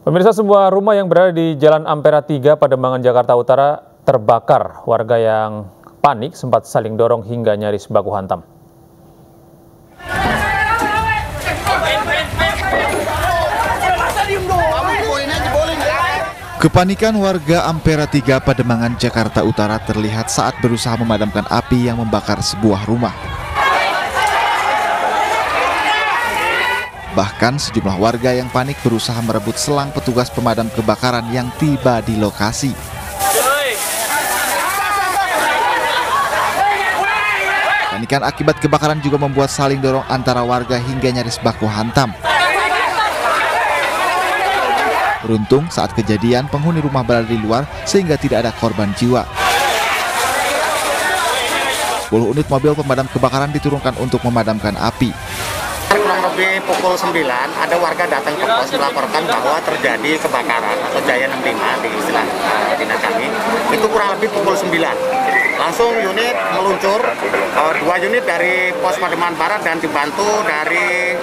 Pemirsa, sebuah rumah yang berada di Jalan Ampera 3, Pademangan, Jakarta Utara terbakar. Warga yang panik sempat saling dorong hingga nyaris baku hantam. Kepanikan warga Ampera 3, Pademangan, Jakarta Utara terlihat saat berusaha memadamkan api yang membakar sebuah rumah. Bahkan sejumlah warga yang panik berusaha merebut selang petugas pemadam kebakaran yang tiba di lokasi. Panikan akibat kebakaran juga membuat saling dorong antara warga hingga nyaris baku hantam. Beruntung saat kejadian penghuni rumah berada di luar sehingga tidak ada korban jiwa. 10 unit mobil pemadam kebakaran diturunkan untuk memadamkan api. Kurang lebih pukul 9 ada warga datang ke pos melaporkan bahwa terjadi kebakaran atau Jaya 65 di istilah dinas kami. Itu kurang lebih pukul 9. Langsung unit meluncur, 2 unit dari pos Pademangan Barat dan dibantu dari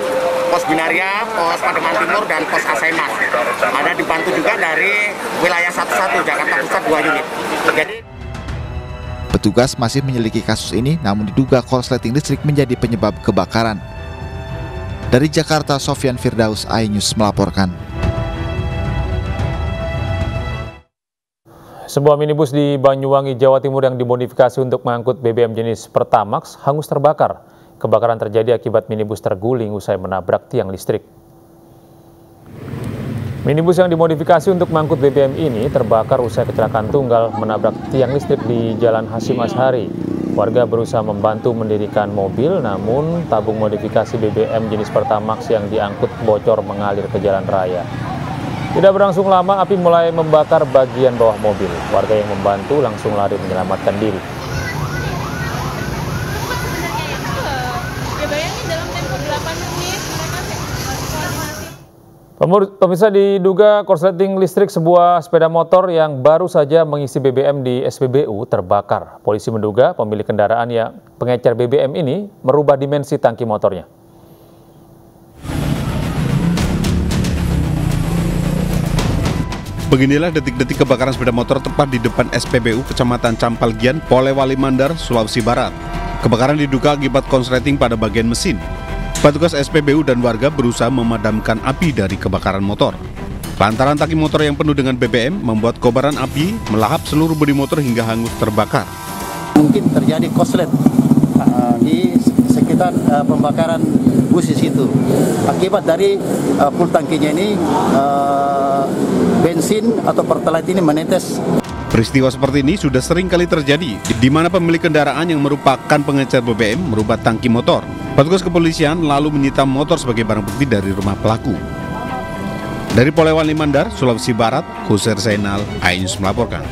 pos Binaria, pos Pademangan Timur dan pos Asaimas. Ada dibantu juga dari wilayah 11 Jakarta Pusat 2 unit. Jadi petugas masih menyelidiki kasus ini, namun diduga korsleting listrik menjadi penyebab kebakaran. Dari Jakarta, Sofyan Firdaus, iNews melaporkan. Sebuah minibus di Banyuwangi, Jawa Timur yang dimodifikasi untuk mengangkut BBM jenis Pertamax hangus terbakar. Kebakaran terjadi akibat minibus terguling usai menabrak tiang listrik. Minibus yang dimodifikasi untuk mengangkut BBM ini terbakar usai kecelakaan tunggal menabrak tiang listrik di Jalan Hasyim Asyhari. Warga berusaha membantu mendirikan mobil, namun tabung modifikasi BBM jenis Pertamax yang diangkut bocor mengalir ke jalan raya. Tidak berlangsung lama, api mulai membakar bagian bawah mobil. Warga yang membantu langsung lari menyelamatkan diri. Pemirsa, diduga korsleting listrik sebuah sepeda motor yang baru saja mengisi BBM di SPBU terbakar. Polisi menduga pemilik kendaraan yang pengecer BBM ini merubah dimensi tangki motornya. Beginilah detik-detik kebakaran sepeda motor tepat di depan SPBU Kecamatan Campalgian, Polewali Mandar, Sulawesi Barat. Kebakaran diduga akibat korsleting pada bagian mesin. Petugas SPBU dan warga berusaha memadamkan api dari kebakaran motor. Lantaran tangki motor yang penuh dengan BBM membuat kobaran api melahap seluruh bodi motor hingga hangus terbakar. Mungkin terjadi korslet di sekitar pembakaran busis itu. Akibat dari full tangkinya ini bensin atau pertalite ini menetes. Peristiwa seperti ini sudah sering kali terjadi, di mana pemilik kendaraan yang merupakan pengecer BBM merubah tangki motor. Petugas kepolisian lalu menyita motor sebagai barang bukti dari rumah pelaku. Dari Polewali Mandar, Sulawesi Barat, Huser Zainal, iNews melaporkan.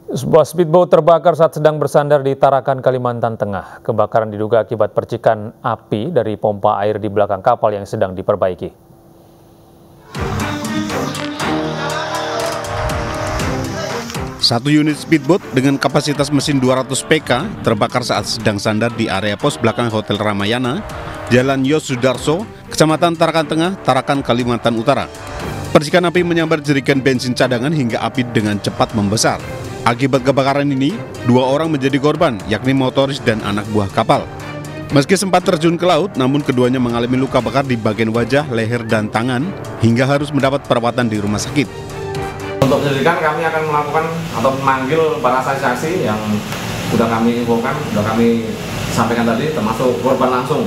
Sebuah speedboat terbakar saat sedang bersandar di Tarakan, Kalimantan Tengah. Kebakaran diduga akibat percikan api dari pompa air di belakang kapal yang sedang diperbaiki. Satu unit speedboat dengan kapasitas mesin 200 PK terbakar saat sedang sandar di area pos belakang Hotel Ramayana, Jalan Yos Sudarso, Kecamatan Tarakan Tengah, Tarakan, Kalimantan Utara. Percikan api menyambar jerigen bensin cadangan hingga api dengan cepat membesar. Akibat kebakaran ini, 2 orang menjadi korban, yakni motoris dan anak buah kapal. Meski sempat terjun ke laut, namun keduanya mengalami luka bakar di bagian wajah, leher, dan tangan, hingga harus mendapat perawatan di rumah sakit. Untuk penyelidikan kami akan melakukan atau memanggil para saksi-saksi yang sudah kami infokan, sudah kami sampaikan tadi, termasuk korban langsung.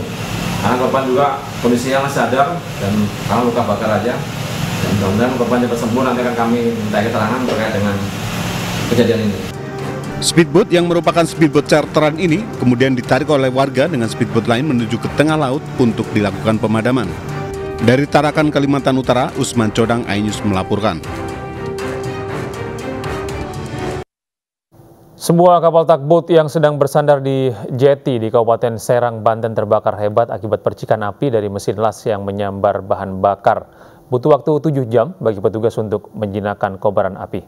Karena korban juga kondisinya masih sadar dan karena luka bakar aja. Dan mudah-mudahan korban cepat sembuh, nanti akan kami minta keterangan terkait dengan kejadian ini. Speedboat yang merupakan speedboat charteran ini kemudian ditarik oleh warga dengan speedboat lain menuju ke tengah laut untuk dilakukan pemadaman. Dari Tarakan, Kalimantan Utara, Usman Codang, iNews melaporkan. Sebuah kapal tugboat yang sedang bersandar di jeti di Kabupaten Serang, Banten terbakar hebat akibat percikan api dari mesin las yang menyambar bahan bakar. Butuh waktu 7 jam bagi petugas untuk menjinakkan kobaran api.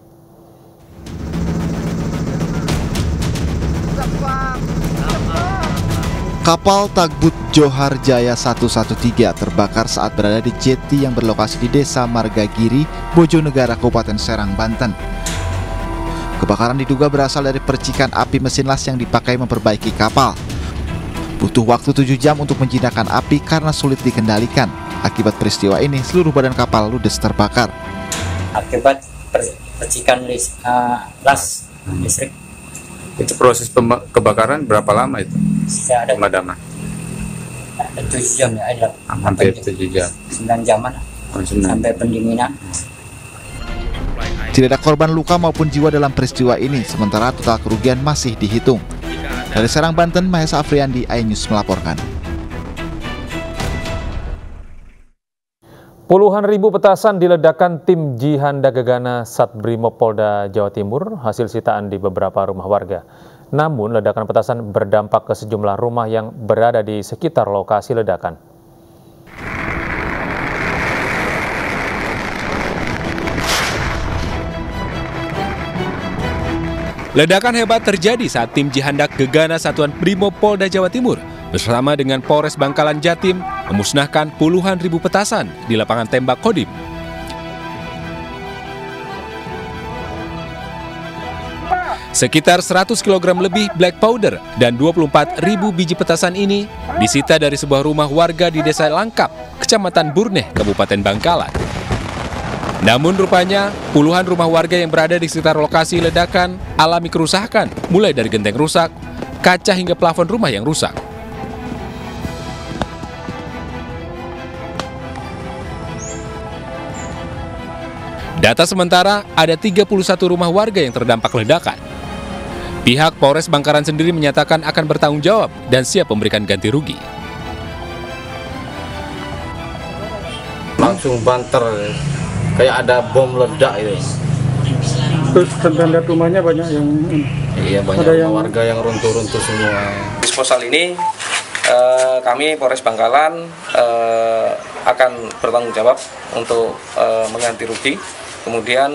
Kapal tugboat Johar Jaya 113 terbakar saat berada di jeti yang berlokasi di Desa Margagiri, Bojonegara, Kabupaten Serang, Banten. Kebakaran diduga berasal dari percikan api mesin las yang dipakai memperbaiki kapal. Butuh waktu 7 jam untuk menjinakkan api karena sulit dikendalikan. Akibat peristiwa ini, seluruh badan kapal ludes terbakar. Akibat percikan las listrik. Itu proses kebakaran berapa lama itu? Ada pemadaman? Ada 7 jam ya, ada hampir 7 jam. 9 jaman sampai pendinginan. Tidak ada korban luka maupun jiwa dalam peristiwa ini, sementara total kerugian masih dihitung. Dari Serang, Banten, Mahesa Afriandi, iNews melaporkan. Puluhan ribu petasan diledakkan tim Jihanda Gegana Satbrimob Polda Jawa Timur hasil sitaan di beberapa rumah warga. Namun ledakan petasan berdampak ke sejumlah rumah yang berada di sekitar lokasi ledakan. Ledakan hebat terjadi saat tim Jihandak Gegana Satuan Brimob Polda Jawa Timur bersama dengan Polres Bangkalan Jatim memusnahkan puluhan ribu petasan di lapangan tembak Kodim. Sekitar 100 kg lebih black powder dan 24 ribu biji petasan ini disita dari sebuah rumah warga di Desa Langkap, Kecamatan Burneh, Kabupaten Bangkalan. Namun rupanya puluhan rumah warga yang berada di sekitar lokasi ledakan alami kerusakan, mulai dari genteng rusak, kaca hingga plafon rumah yang rusak. Data sementara ada 31 rumah warga yang terdampak ledakan. Pihak Polres Bangkalan sendiri menyatakan akan bertanggung jawab dan siap memberikan ganti rugi. Langsung banter, kayak ada bom ledak itu. Terus terhadap rumahnya banyak yang... Iya, banyak ada yang warga yang runtuh-runtuh semua. Disposal ini kami Polres Bangkalan akan bertanggung jawab untuk mengganti rugi. Kemudian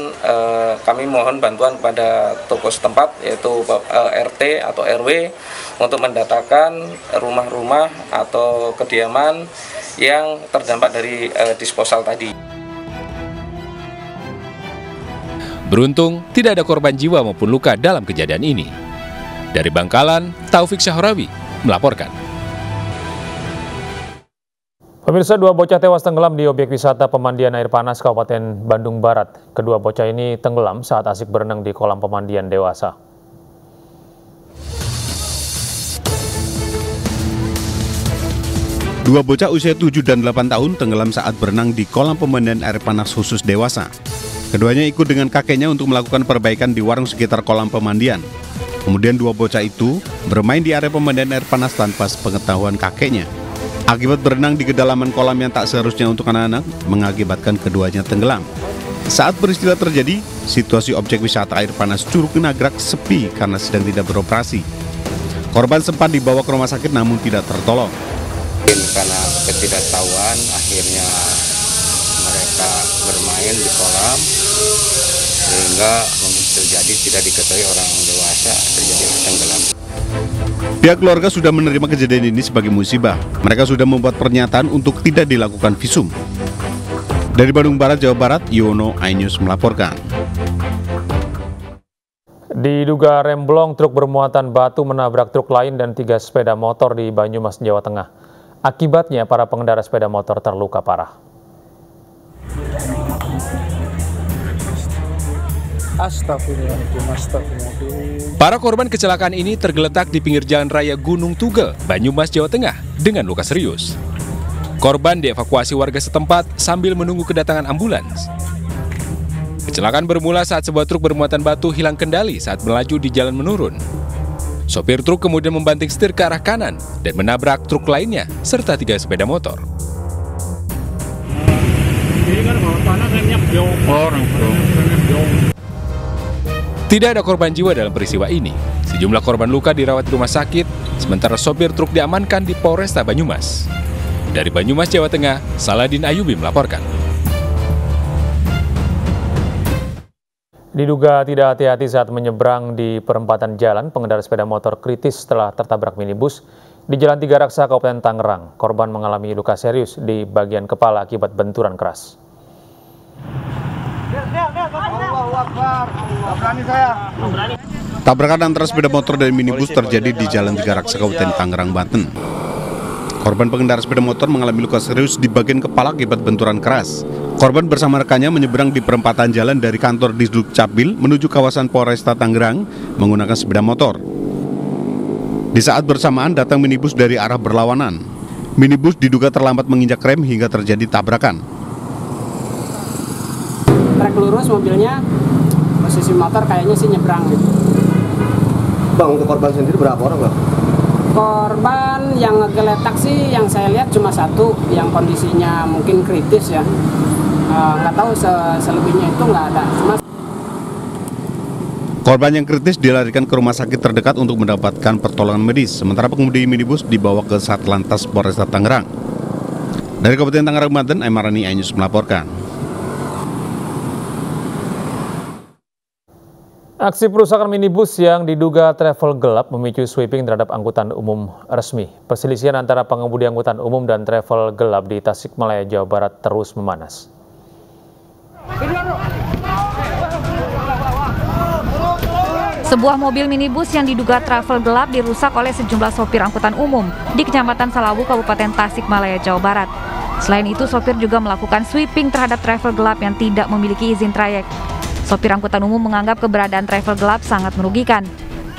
kami mohon bantuan kepada toko setempat yaitu RT atau RW untuk mendatakan rumah-rumah atau kediaman yang terdampak dari disposal tadi. Beruntung tidak ada korban jiwa maupun luka dalam kejadian ini. Dari Bangkalan, Taufik Syahrawi melaporkan. Pemirsa, 2 bocah tewas tenggelam di objek wisata pemandian air panas Kabupaten Bandung Barat. Kedua bocah ini tenggelam saat asik berenang di kolam pemandian dewasa. Dua bocah usia 7 dan 8 tahun tenggelam saat berenang di kolam pemandian air panas khusus dewasa. Keduanya ikut dengan kakeknya untuk melakukan perbaikan di warung sekitar kolam pemandian. Kemudian 2 bocah itu bermain di area pemandian air panas tanpa sepengetahuan kakeknya. Akibat berenang di kedalaman kolam yang tak seharusnya untuk anak-anak, mengakibatkan keduanya tenggelam. Saat peristiwa terjadi, situasi objek wisata air panas Curug Nagrak sepi karena sedang tidak beroperasi. Korban sempat dibawa ke rumah sakit namun tidak tertolong. Karena ketidaktahuan, akhirnya mereka bermain di kolam, sehingga mungkin terjadi tidak diketahui orang dewasa terjadi tenggelam. Pihak keluarga sudah menerima kejadian ini sebagai musibah. Mereka sudah membuat pernyataan untuk tidak dilakukan visum. Dari Bandung Barat, Jawa Barat, Yono, iNews melaporkan. Diduga remblong, truk bermuatan batu menabrak truk lain dan 3 sepeda motor di Banyumas, Jawa Tengah. Akibatnya para pengendara sepeda motor terluka parah. Astagfirullahaladzim. Para korban kecelakaan ini tergeletak di pinggir jalan raya Gunung Tugel, Banyumas, Jawa Tengah, dengan luka serius. Korban dievakuasi warga setempat sambil menunggu kedatangan ambulans. Kecelakaan bermula saat sebuah truk bermuatan batu hilang kendali saat melaju di jalan menurun. Sopir truk kemudian membanting setir ke arah kanan dan menabrak truk lainnya serta 3 sepeda motor. Tidak ada korban jiwa dalam peristiwa ini. Sejumlah korban luka dirawat di rumah sakit, sementara sopir truk diamankan di Polresta Banyumas. Dari Banyumas, Jawa Tengah, Saladin Ayubi melaporkan. Diduga tidak hati-hati saat menyeberang di perempatan jalan, pengendara sepeda motor kritis setelah tertabrak minibus Di Jalan Tiga Raksa, Kabupaten Tangerang, korban mengalami luka serius di bagian kepala akibat benturan keras. Tabrakan antara sepeda motor dan minibus terjadi di Jalan Tiga Raksa, Kabupaten Tangerang, Banten. Korban pengendara sepeda motor mengalami luka serius di bagian kepala akibat benturan keras. Korban bersama rekannya menyeberang di perempatan jalan dari kantor Disduk Capil menuju kawasan Polresta Tangerang menggunakan sepeda motor. Di saat bersamaan datang minibus dari arah berlawanan. Minibus diduga terlambat menginjak rem hingga terjadi tabrakan. Trek lurus mobilnya, posisi motor kayaknya sih nyebrang gitu. Bang, untuk korban sendiri berapa orang, Bang? Korban yang ngegeletak sih yang saya lihat cuma satu, yang kondisinya mungkin kritis ya. Nggak tahu selebihnya itu nggak ada. Cuma korban yang kritis dilarikan ke rumah sakit terdekat untuk mendapatkan pertolongan medis, sementara pengemudi minibus dibawa ke Satlantas Polresta Tangerang. Dari Kabupaten Tangerang, Banten, Emarani iNews melaporkan. Aksi perusakan minibus yang diduga travel gelap memicu sweeping terhadap angkutan umum resmi. Perselisihan antara pengemudi angkutan umum dan travel gelap di Tasikmalaya, Jawa Barat terus memanas. Sebuah mobil minibus yang diduga travel gelap dirusak oleh sejumlah sopir angkutan umum di Kecamatan Salawu, Kabupaten Tasikmalaya, Jawa Barat. Selain itu, sopir juga melakukan sweeping terhadap travel gelap yang tidak memiliki izin trayek. Sopir angkutan umum menganggap keberadaan travel gelap sangat merugikan.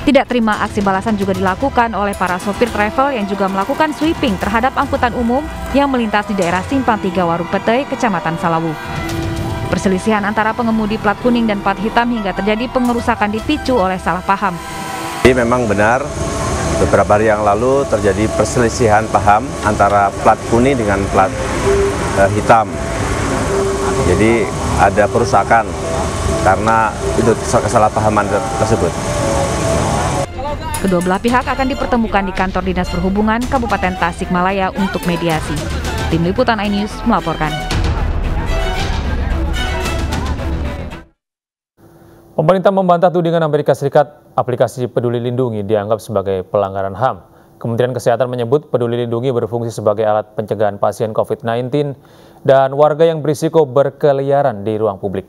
Tidak terima, aksi balasan juga dilakukan oleh para sopir travel yang juga melakukan sweeping terhadap angkutan umum yang melintas di daerah Simpang 3 Warung Petei, Kecamatan Salawu. Perselisihan antara pengemudi plat kuning dan plat hitam hingga terjadi pengerusakan dipicu oleh salah paham. Jadi memang benar, beberapa hari yang lalu terjadi perselisihan paham antara plat kuning dengan plat hitam. Jadi ada perusakan karena itu kesalahpahaman tersebut. Kedua belah pihak akan dipertemukan di kantor Dinas Perhubungan Kabupaten Tasikmalaya untuk mediasi. Tim Liputan iNews melaporkan. Pemerintah membantah tudingan Amerika Serikat aplikasi Peduli Lindungi dianggap sebagai pelanggaran HAM. Kementerian Kesehatan menyebut Peduli Lindungi berfungsi sebagai alat pencegahan pasien COVID-19 dan warga yang berisiko berkeliaran di ruang publik.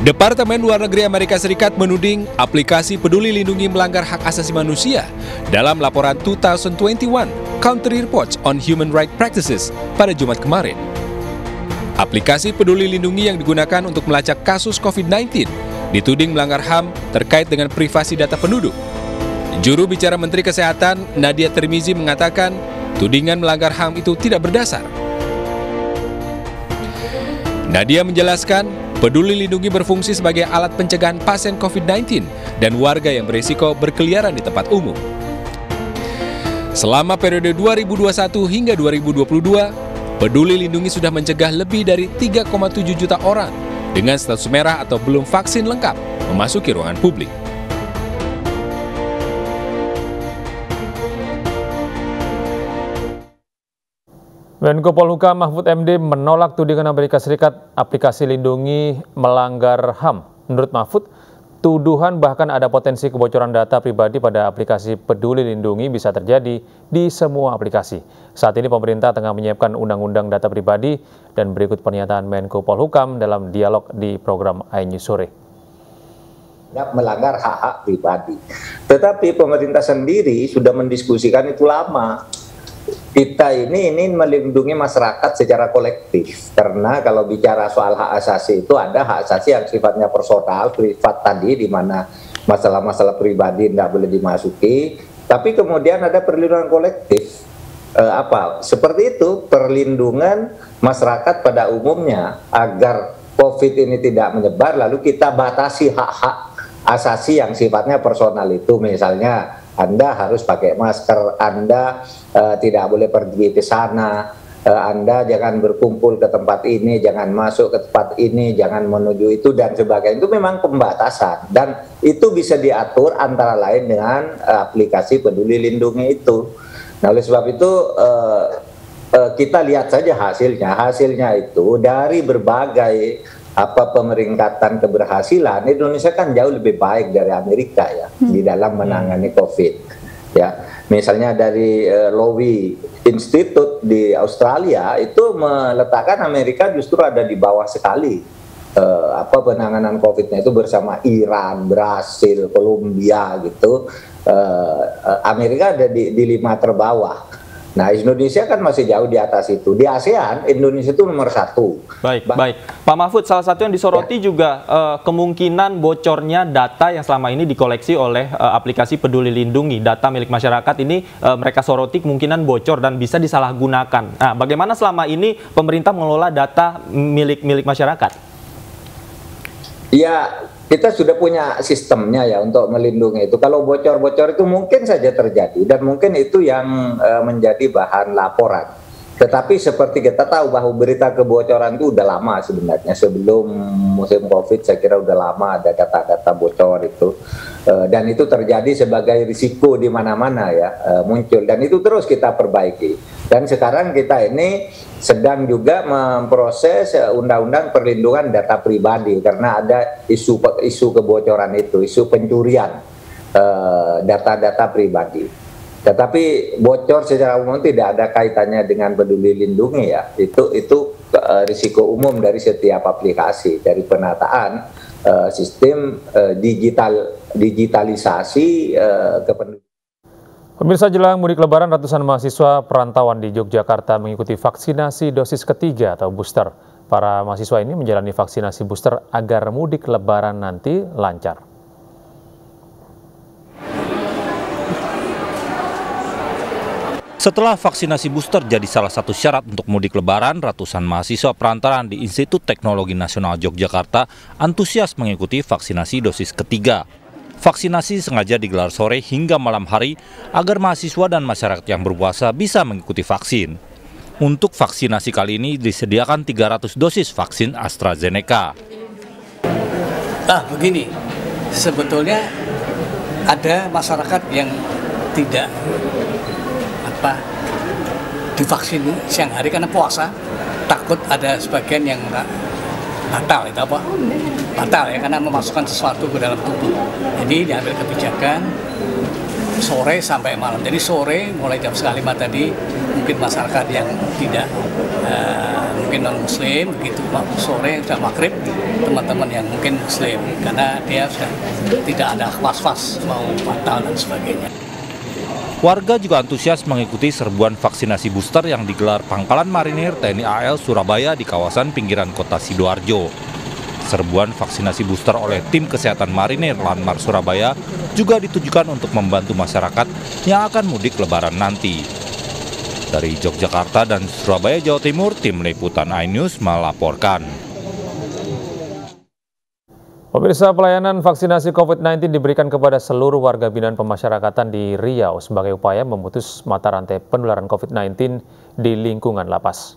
Departemen Luar Negeri Amerika Serikat menuding aplikasi Peduli Lindungi melanggar hak asasi manusia dalam laporan 2021 Country Reports on Human Rights Practices pada Jumat kemarin. Aplikasi Peduli Lindungi yang digunakan untuk melacak kasus COVID-19 dituding melanggar HAM terkait dengan privasi data penduduk. Juru bicara Menteri Kesehatan Nadia Tirmizi mengatakan tudingan melanggar HAM itu tidak berdasar. Nadia menjelaskan Peduli Lindungi berfungsi sebagai alat pencegahan pasien COVID-19 dan warga yang berisiko berkeliaran di tempat umum. Selama periode 2021 hingga 2022, Peduli Lindungi sudah mencegah lebih dari 3,7 juta orang dengan status merah atau belum vaksin lengkap memasuki ruangan publik. Menko Polhukam Mahfud MD menolak tudingan Amerika Serikat aplikasi Lindungi melanggar HAM. Menurut Mahfud, tuduhan bahkan ada potensi kebocoran data pribadi pada aplikasi Peduli Lindungi bisa terjadi di semua aplikasi. Saat ini pemerintah tengah menyiapkan undang-undang data pribadi dan berikut pernyataan Menko Polhukam dalam dialog di program iNews Sore. Melanggar hak-hak pribadi. Tetapi pemerintah sendiri sudah mendiskusikan itu lama. Kita ini melindungi masyarakat secara kolektif, karena kalau bicara soal hak asasi itu ada hak asasi yang sifatnya personal, privat tadi, di mana masalah-masalah pribadi tidak boleh dimasuki, tapi kemudian ada perlindungan kolektif. Seperti itu, perlindungan masyarakat pada umumnya agar COVID ini tidak menyebar, lalu kita batasi hak-hak asasi yang sifatnya personal itu, misalnya Anda harus pakai masker, Anda tidak boleh pergi ke sana, Anda jangan berkumpul ke tempat ini, jangan masuk ke tempat ini, jangan menuju itu, dan sebagainya. Itu memang pembatasan, dan itu bisa diatur antara lain dengan aplikasi Peduli Lindungi itu. Nah, oleh sebab itu kita lihat saja hasilnya. Hasilnya itu dari berbagai pemeringkatan keberhasilan, Indonesia kan jauh lebih baik dari Amerika ya di dalam menangani COVID. Ya, misalnya dari Lowy Institute di Australia itu meletakkan Amerika justru ada di bawah sekali penanganan COVID-nya itu bersama Iran, Brasil, Kolombia gitu. Amerika ada di 5 terbawah. Nah, Indonesia kan masih jauh di atas itu. Di ASEAN, Indonesia itu nomor 1. Baik. Pak Mahfud, salah satu yang disoroti juga kemungkinan bocornya data yang selama ini dikoleksi oleh aplikasi Peduli Lindungi. Data milik masyarakat ini mereka soroti kemungkinan bocor dan bisa disalahgunakan. Nah, bagaimana selama ini pemerintah mengelola data milik masyarakat? Ya, kita sudah punya sistemnya ya untuk melindungi itu. Kalau bocor-bocor itu mungkin saja terjadi dan mungkin itu yang menjadi bahan laporan. Tetapi seperti kita tahu bahwa berita kebocoran itu udah lama sebenarnya. Sebelum musim COVID saya kira udah lama ada data-data bocor itu. Dan itu terjadi sebagai risiko di mana-mana ya muncul. Dan itu terus kita perbaiki. Dan sekarang kita ini sedang juga memproses undang-undang perlindungan data pribadi karena ada isu kebocoran itu, isu pencurian data-data pribadi. Tetapi bocor secara umum tidak ada kaitannya dengan Peduli Lindungi ya. Itu risiko umum dari setiap aplikasi, dari penataan sistem digitalisasi kependudukan. Pemirsa, jelang mudik lebaran, ratusan mahasiswa perantauan di Yogyakarta mengikuti vaksinasi dosis ketiga atau booster. Para mahasiswa ini menjalani vaksinasi booster agar mudik lebaran nanti lancar. Setelah vaksinasi booster jadi salah satu syarat untuk mudik lebaran, ratusan mahasiswa perantauan di Institut Teknologi Nasional Yogyakarta antusias mengikuti vaksinasi dosis ketiga. Vaksinasi sengaja digelar sore hingga malam hari agar mahasiswa dan masyarakat yang berpuasa bisa mengikuti vaksin. Untuk vaksinasi kali ini disediakan 300 dosis vaksin AstraZeneca. Begini, sebetulnya ada masyarakat yang tidak divaksin siang hari karena puasa, takut ada sebagian yang batal ya karena memasukkan sesuatu ke dalam tubuh. Jadi diambil kebijakan sore sampai malam. Jadi sore mulai jam 5 tadi mungkin masyarakat yang tidak mungkin non muslim begitu, sore sudah maghrib teman-teman yang mungkin muslim karena dia sudah tidak ada was-was mau batal dan sebagainya. Warga juga antusias mengikuti serbuan vaksinasi booster yang digelar Pangkalan Marinir TNI AL Surabaya di kawasan pinggiran kota Sidoarjo. Serbuan vaksinasi booster oleh tim kesehatan Marinir Lanmar Surabaya juga ditujukan untuk membantu masyarakat yang akan mudik lebaran nanti. Dari Yogyakarta dan Surabaya, Jawa Timur, tim liputan iNews melaporkan. Pemirsa, pelayanan vaksinasi COVID-19 diberikan kepada seluruh warga binaan pemasyarakatan di Riau sebagai upaya memutus mata rantai penularan COVID-19 di lingkungan lapas.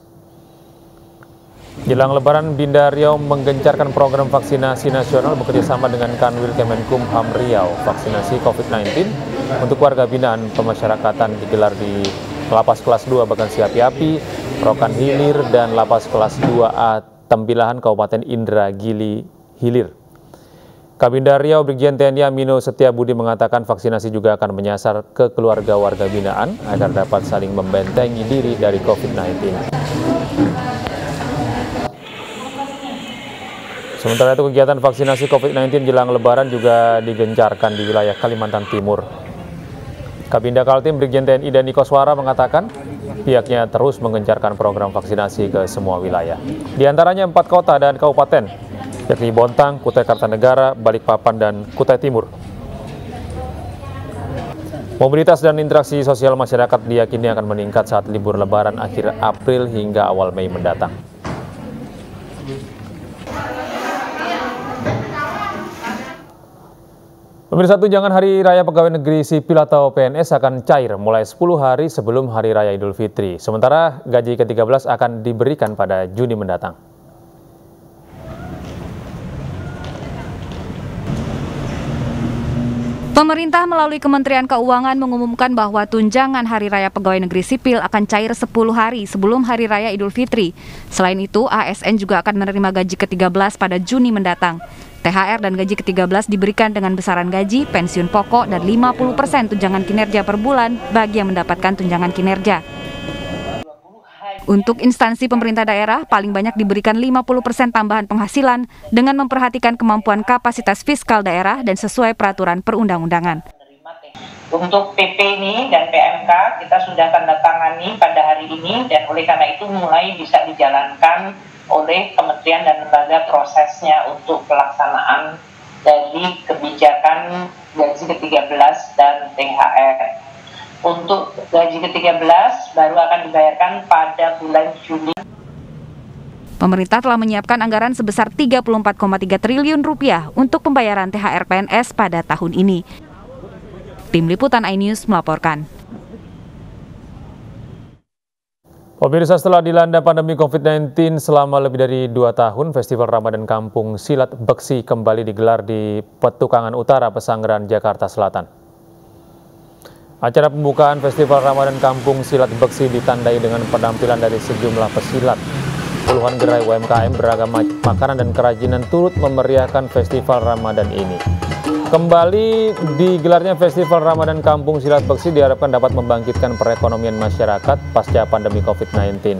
Jelang Lebaran, Binda Riau menggencarkan program vaksinasi nasional bekerjasama dengan Kanwil Kemenkumham Riau. Vaksinasi COVID-19 untuk warga binaan pemasyarakatan digelar di Lapas Kelas 2 Bagansi Api-Api, Rokan Hilir, dan Lapas Kelas 2A Tembilahan Kabupaten Indragiri Hilir. Kabinda Riau Brigjen TNI Amino Setiabudi mengatakan vaksinasi juga akan menyasar ke keluarga warga binaan agar dapat saling membentengi diri dari COVID-19. Sementara itu, kegiatan vaksinasi COVID-19 jelang Lebaran juga digencarkan di wilayah Kalimantan Timur. Kabinda Kaltim Brigjen TNI Dani Koswara mengatakan pihaknya terus menggencarkan program vaksinasi ke semua wilayah. Di antaranya 4 kota dan kabupaten, yakni Bontang, Kutai Kartanegara, Balikpapan, dan Kutai Timur. Mobilitas dan interaksi sosial masyarakat diyakini akan meningkat saat libur Lebaran akhir April hingga awal Mei mendatang. Pemirsa, tunjangan Hari Raya Pegawai Negeri Sipil atau PNS akan cair mulai 10 hari sebelum Hari Raya Idul Fitri. Sementara gaji ke-13 akan diberikan pada Juni mendatang. Pemerintah melalui Kementerian Keuangan mengumumkan bahwa tunjangan Hari Raya Pegawai Negeri Sipil akan cair 10 hari sebelum Hari Raya Idul Fitri. Selain itu, ASN juga akan menerima gaji ke-13 pada Juni mendatang. THR dan gaji ke-13 diberikan dengan besaran gaji, pensiun pokok, dan 50% tunjangan kinerja per bulan bagi yang mendapatkan tunjangan kinerja. Untuk instansi pemerintah daerah, paling banyak diberikan 50% tambahan penghasilan dengan memperhatikan kemampuan kapasitas fiskal daerah dan sesuai peraturan perundang-undangan. Untuk PP ini dan PMK kita sudah tanda tangani pada hari ini dan oleh karena itu mulai bisa dijalankan oleh kementerian dan lembaga prosesnya untuk pelaksanaan dari kebijakan gaji ke-13 dan THR. Untuk gaji ke-13 baru akan dibayarkan pada bulan Juli. Pemerintah telah menyiapkan anggaran sebesar 34,3 triliun rupiah untuk pembayaran THR PNS pada tahun ini. Tim Liputan iNews melaporkan. Pemirsa, setelah dilanda pandemi COVID-19 selama lebih dari 2 tahun, Festival Ramadan Kampung Silat Beksi kembali digelar di Petukangan Utara, Pesanggerahan, Jakarta Selatan. Acara pembukaan Festival Ramadan Kampung Silat Beksi ditandai dengan penampilan dari sejumlah pesilat. Puluhan gerai UMKM beragam makanan dan kerajinan turut memeriahkan Festival Ramadan ini. Kembali digelarnya Festival Ramadan Kampung Silat Beksi diharapkan dapat membangkitkan perekonomian masyarakat pasca pandemi COVID-19.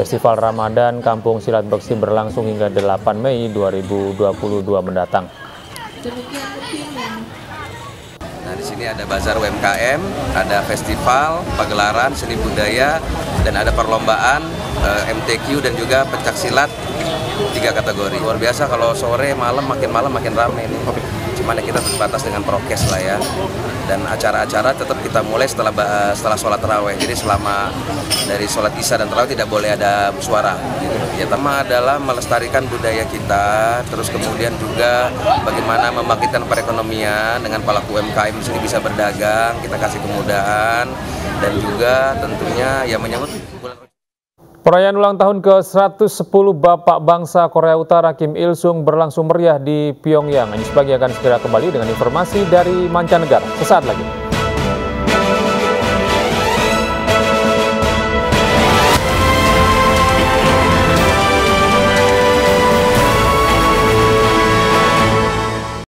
Festival Ramadan Kampung Silat Beksi berlangsung hingga 8 Mei 2022 mendatang. Nah, di sini ada bazar UMKM, ada festival, pagelaran seni budaya, dan ada perlombaan MTQ dan juga pencak silat 3 kategori. Luar biasa kalau sore, malam makin rame ini. Cuman kita terbatas dengan prokes lah ya. Dan acara-acara tetap kita mulai setelah sholat tarawih. Jadi selama dari sholat isya dan tarawih tidak boleh ada suara. Gitu. Ya, pertama adalah melestarikan budaya kita, terus kemudian juga bagaimana membangkitkan perekonomian dengan pelaku UMKM sini bisa berdagang, kita kasih kemudahan, dan juga tentunya ya menyambut bulan. Perayaan ulang tahun ke-110 Bapak Bangsa Korea Utara Kim Il Sung berlangsung meriah di Pyongyang. Anjus Pagi akan segera kembali dengan informasi dari mancanegara sesaat lagi.